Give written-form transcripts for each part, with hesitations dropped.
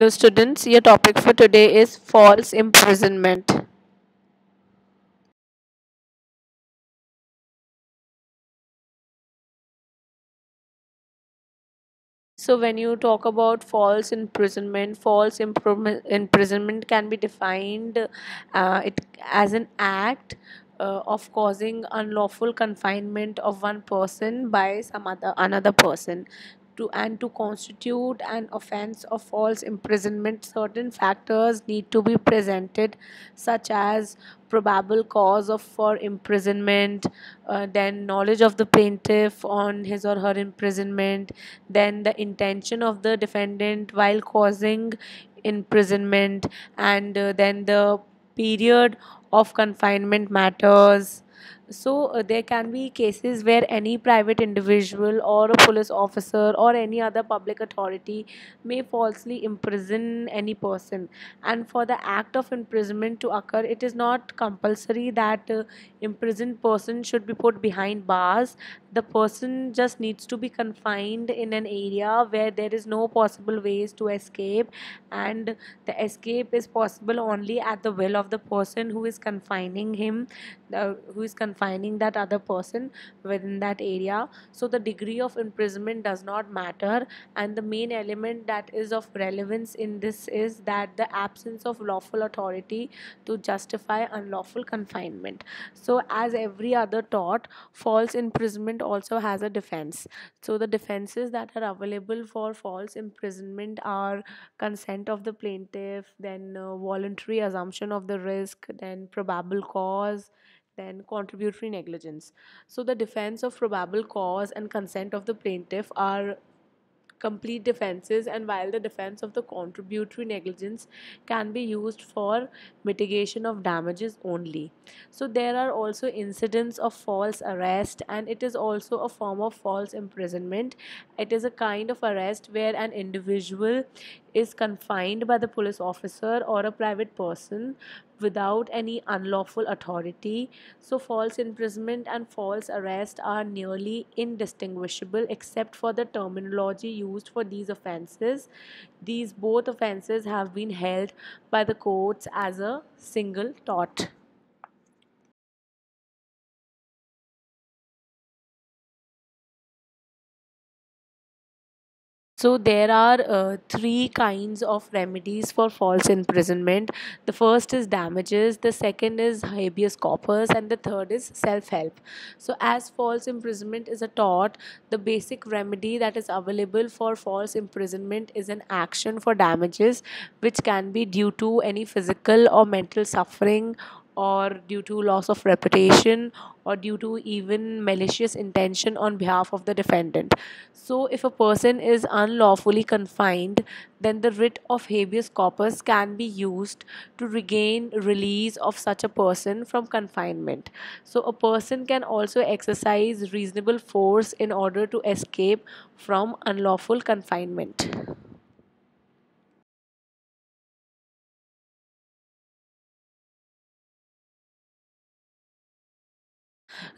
Hello students, your topic for today is false imprisonment. So when you talk about false imprisonment, imprisonment can be defined it as an act of causing unlawful confinement of one person by some other another person. To constitute an offense of false imprisonment, certain factors need to be presented, such as probable cause of for imprisonment, then knowledge of the plaintiff on his or her imprisonment, then the intention of the defendant while causing imprisonment, and then the period of confinement matters. So there can be cases where any private individual or a police officer or any other public authority may falsely imprison any person, and for the act of imprisonment to occur, it is not compulsory that imprisoned person should be put behind bars. The person just needs to be confined in an area where there is no possible ways to escape, and the escape is possible only at the will of the person who is confining him, who is confining that other person within that area. So the degree of imprisonment does not matter, and the main element that is of relevance in this is that the absence of lawful authority to justify unlawful confinement. So as every other tort, false imprisonment also has a defense. So the defenses that are available for false imprisonment are consent of the plaintiff, then voluntary assumption of the risk, then probable cause, then contributory negligence. So the defense of probable cause and consent of the plaintiff are complete defenses, and while the defense of the contributory negligence can be used for mitigation of damages only. So there are also incidents of false arrest, and it is also a form of false imprisonment. It is a kind of arrest where an individual is confined by the police officer or a private person without any unlawful authority. So false imprisonment and false arrest are nearly indistinguishable except for the terminology used for these offenses. These both offenses have been held by the courts as a single tort. So there are three kinds of remedies for false imprisonment. The first is damages, the second is habeas corpus, and the third is self-help. So as false imprisonment is a tort, the basic remedy that is available for false imprisonment is an action for damages, which can be due to any physical or mental suffering, or due to loss of reputation, or due to even malicious intention on behalf of the defendant. So, if a person is unlawfully confined, then the writ of habeas corpus can be used to regain release of such a person from confinement. So, a person can also exercise reasonable force in order to escape from unlawful confinement.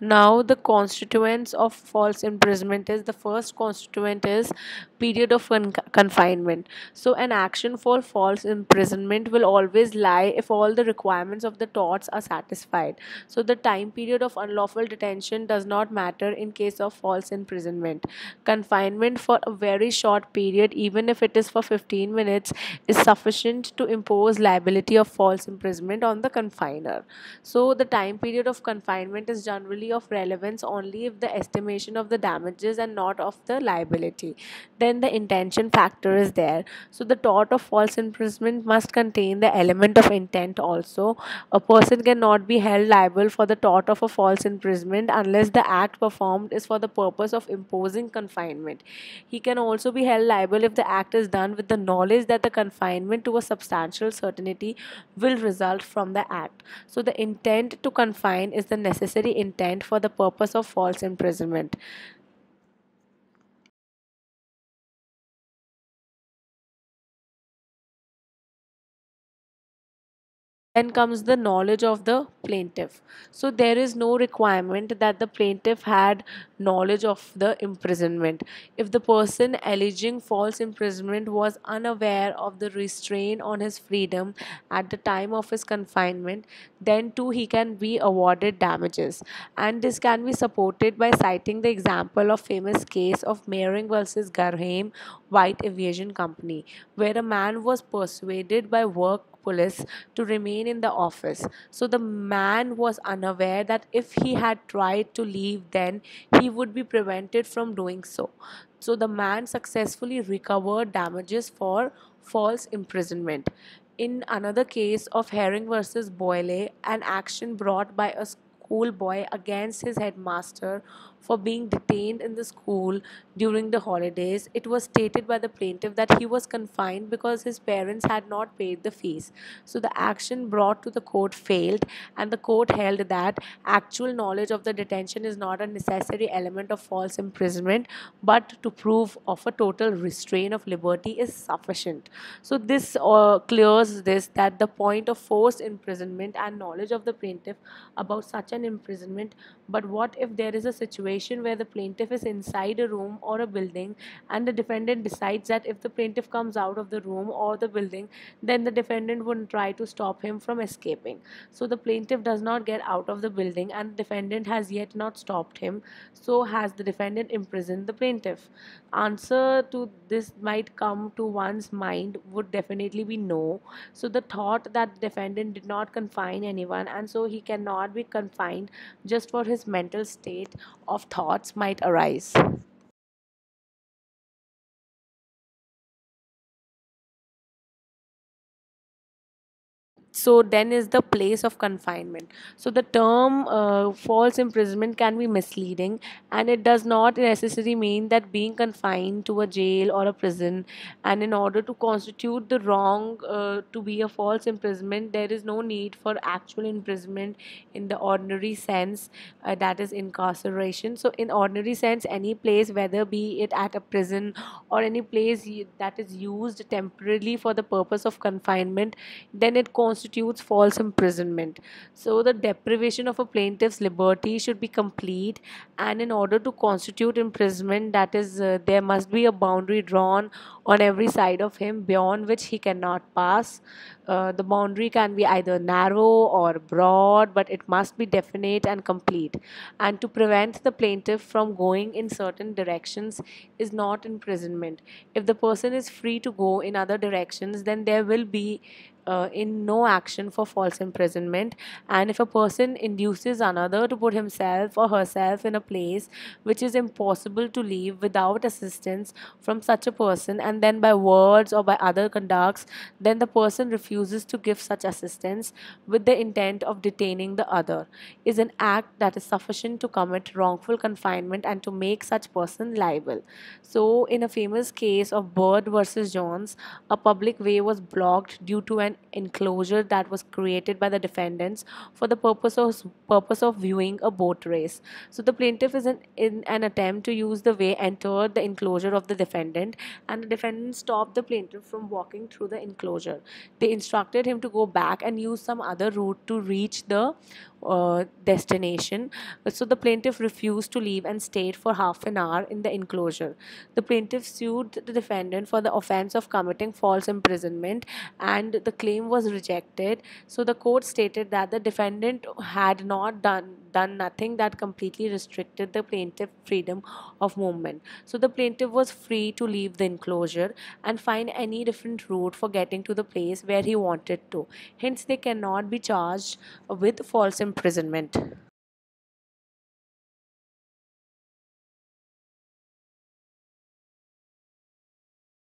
Now, the constituents of false imprisonment is, the first constituent is period of confinement. So, an action for false imprisonment will always lie if all the requirements of the torts are satisfied. So, the time period of unlawful detention does not matter in case of false imprisonment. Confinement for a very short period, even if it is for 15 minutes, is sufficient to impose liability of false imprisonment on the confiner. So, the time period of confinement is generally of relevance only if the estimation of the damages and not of the liability. Then the intention factor is there. So, the tort of false imprisonment must contain the element of intent also. A person cannot be held liable for the tort of a false imprisonment unless the act performed is for the purpose of imposing confinement. He can also be held liable if the act is done with the knowledge that the confinement to a substantial certainty will result from the act. So, the intent to confine is the necessary intent for the purpose of false imprisonment. Then comes the knowledge of the plaintiff. So there is no requirement that the plaintiff had knowledge of the imprisonment. If the person alleging false imprisonment was unaware of the restraint on his freedom at the time of his confinement, then too he can be awarded damages. And this can be supported by citing the example of famous case of Mehring versus Garheim White Aviation Company, where a man was persuaded by work police to remain in the office. So the man was unaware that if he had tried to leave, then he would be prevented from doing so. So the man successfully recovered damages for false imprisonment. In another case of Herring versus Boyle, an action brought by a schoolboy against his headmaster for being detained in the school during the holidays, it was stated by the plaintiff that he was confined because his parents had not paid the fees. So the action brought to the court failed, and the court held that actual knowledge of the detention is not a necessary element of false imprisonment, but to prove of a total restraint of liberty is sufficient. So this clears this that the point of forced imprisonment and knowledge of the plaintiff about such an imprisonment. But what if there is a situation where the plaintiff is inside a room or a building, and the defendant decides that if the plaintiff comes out of the room or the building, then the defendant would try to stop him from escaping. So the plaintiff does not get out of the building, and the defendant has yet not stopped him. So has the defendant imprisoned the plaintiff? Answer to this might come to one's mind would definitely be no. So the thought that the defendant did not confine anyone, and so he cannot be confined just for his mental state of thoughts might arise. So then is the place of confinement. So the term false imprisonment can be misleading, and it does not necessarily mean that being confined to a jail or a prison. And in order to constitute the wrong to be a false imprisonment, there is no need for actual imprisonment in the ordinary sense, that is incarceration. So in ordinary sense, any place, whether be it at a prison or any place that is used temporarily for the purpose of confinement, then it constitutes false imprisonment. So the deprivation of a plaintiff's liberty should be complete, and in order to constitute imprisonment, that is, there must be a boundary drawn on every side of him beyond which he cannot pass. The boundary can be either narrow or broad, but it must be definite and complete. And to prevent the plaintiff from going in certain directions is not imprisonment. If the person is free to go in other directions, then there will be in no action for false imprisonment. And if a person induces another to put himself or herself in a place which is impossible to leave without assistance from such a person, and then by words or by other conducts, then the person refuses to give such assistance with the intent of detaining the other, is an act that is sufficient to commit wrongful confinement and to make such person liable. So in a famous case of Bird versus Jones, a public way was blocked due to an enclosure that was created by the defendants for the purpose of viewing a boat race. So the plaintiff is in an attempt to use the way entered the enclosure of the defendant, and the defendant stopped the plaintiff from walking through the enclosure. They instructed him to go back and use some other route to reach the destination. So the plaintiff refused to leave and stayed for half an hour in the enclosure. The plaintiff sued the defendant for the offense of committing false imprisonment, and the claim was rejected. So the court stated that the defendant had not done nothing that completely restricted the plaintiff freedom of movement. So the plaintiff was free to leave the enclosure and find any different route for getting to the place where he wanted to. Hence, they cannot be charged with false imprisonment.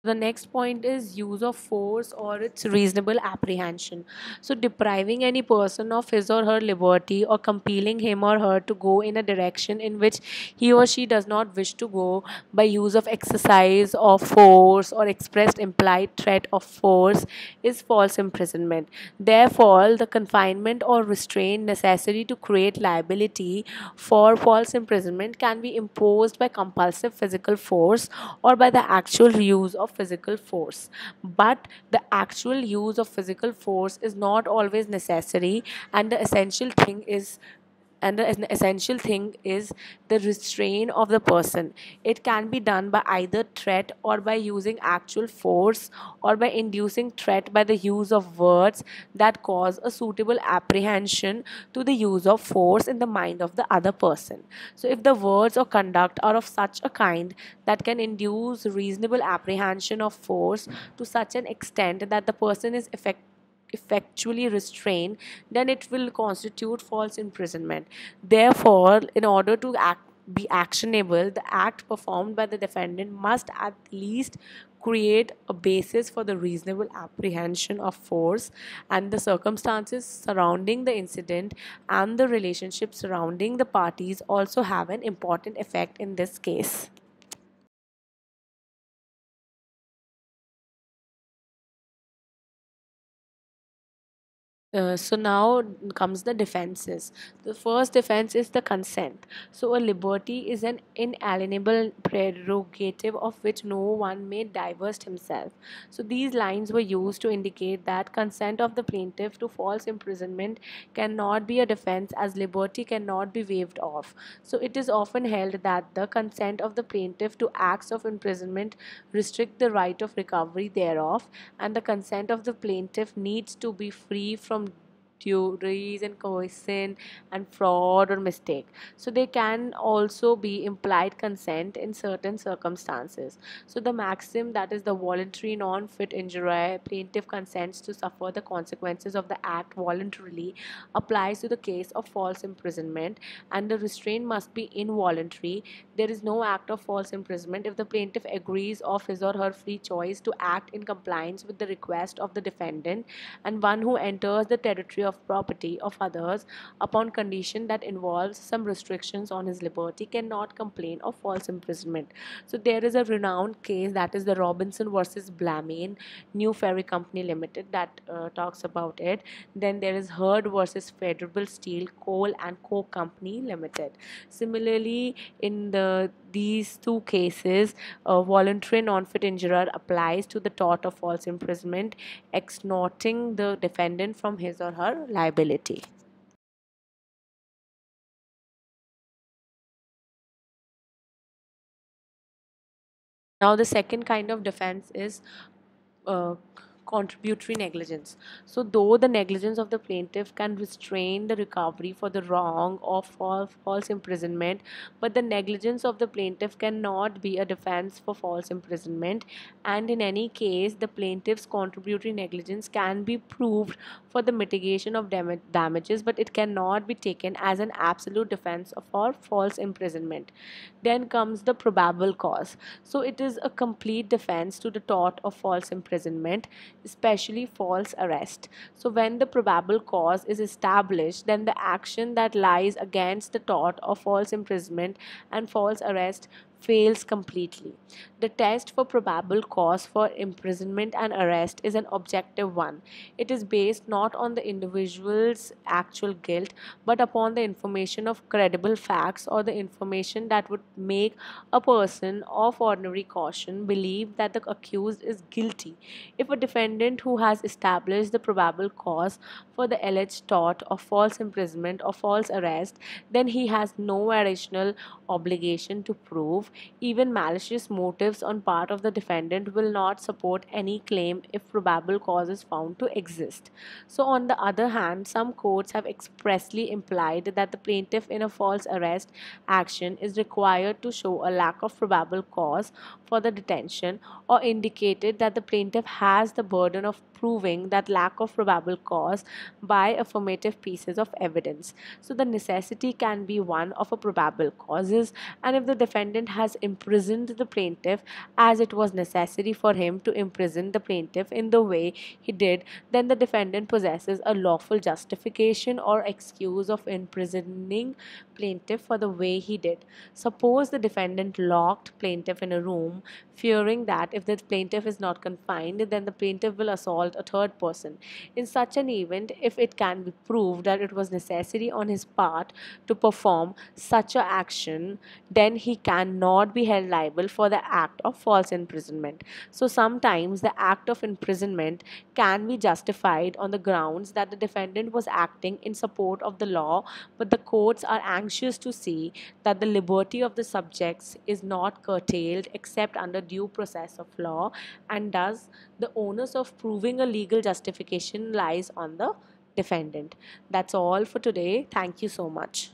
The next point is use of force or its reasonable apprehension. So, depriving any person of his or her liberty or compelling him or her to go in a direction in which he or she does not wish to go by use of exercise of force or expressed implied threat of force is false imprisonment. Therefore, the confinement or restraint necessary to create liability for false imprisonment can be imposed by compulsive physical force or by the actual use of physical force. But the actual use of physical force is not always necessary, and the essential thing is an essential thing is the restraint of the person. It can be done by either threat or by using actual force, or by inducing threat by the use of words that cause a suitable apprehension to the use of force in the mind of the other person. So if the words or conduct are of such a kind that can induce reasonable apprehension of force to such an extent that the person is effectually restrained, then it will constitute false imprisonment. Therefore, in order to be actionable, the act performed by the defendant must at least create a basis for the reasonable apprehension of force, and the circumstances surrounding the incident and the relationship surrounding the parties also have an important effect in this case. So now comes the defenses. The first defense is the consent. So a liberty is an inalienable prerogative of which no one may divest himself. So these lines were used to indicate that consent of the plaintiff to false imprisonment cannot be a defense, as liberty cannot be waived off. So it is often held that the consent of the plaintiff to acts of imprisonment restrict the right of recovery thereof, and the consent of the plaintiff needs to be free from theories and coercion and fraud or mistake. So they can also be implied consent in certain circumstances. So the maxim, that is the voluntary non-fit injury, plaintiff consents to suffer the consequences of the act voluntarily, applies to the case of false imprisonment, and the restraint must be involuntary. There is no act of false imprisonment if the plaintiff agrees of his or her free choice to act in compliance with the request of the defendant, and one who enters the territory of property of others upon condition that involves some restrictions on his liberty cannot complain of false imprisonment. So there is a renowned case, that is the Robinson versus Blamane New Ferry Company Limited, that talks about it. Then there is Heard versus Federal Steel Coal and Coke Company Limited. Similarly, in these two cases, a voluntary non-fit injurer applies to the tort of false imprisonment, extorting the defendant from his or her liability. Now, the second kind of defense is uh, contributory negligence. So, though the negligence of the plaintiff can restrain the recovery for the wrong of false imprisonment, but the negligence of the plaintiff cannot be a defense for false imprisonment. And in any case, the plaintiff's contributory negligence can be proved for the mitigation of damages, but it cannot be taken as an absolute defense for false imprisonment. Then comes the probable cause. So, it is a complete defense to the tort of false imprisonment, especially false arrest. So, when the probable cause is established, then the action that lies against the tort of false imprisonment and false arrest fails completely. The test for probable cause for imprisonment and arrest is an objective one. It is based not on the individual's actual guilt, but upon the information of credible facts, or the information that would make a person of ordinary caution believe that the accused is guilty. If a defendant who has established the probable cause for the alleged tort of false imprisonment or false arrest, then he has no additional obligation to prove. Even malicious motives on part of the defendant will not support any claim if probable cause is found to exist. So, on the other hand, some courts have expressly implied that the plaintiff in a false arrest action is required to show a lack of probable cause for the detention, or indicated that the plaintiff has the burden of proving that lack of probable cause by affirmative pieces of evidence. So the necessity can be one of a probable causes, and if the defendant has imprisoned the plaintiff as it was necessary for him to imprison the plaintiff in the way he did, then the defendant possesses a lawful justification or excuse of imprisoning plaintiff for the way he did. Suppose the defendant locked plaintiff in a room, fearing that if the plaintiff is not confined, then the plaintiff will assault a third person. In such an event, if it can be proved that it was necessary on his part to perform such a action, then he cannot not be held liable for the act of false imprisonment. So sometimes the act of imprisonment can be justified on the grounds that the defendant was acting in support of the law, but the courts are anxious to see that the liberty of the subjects is not curtailed except under due process of law, and thus the onus of proving a legal justification lies on the defendant. That's all for today. Thank you so much.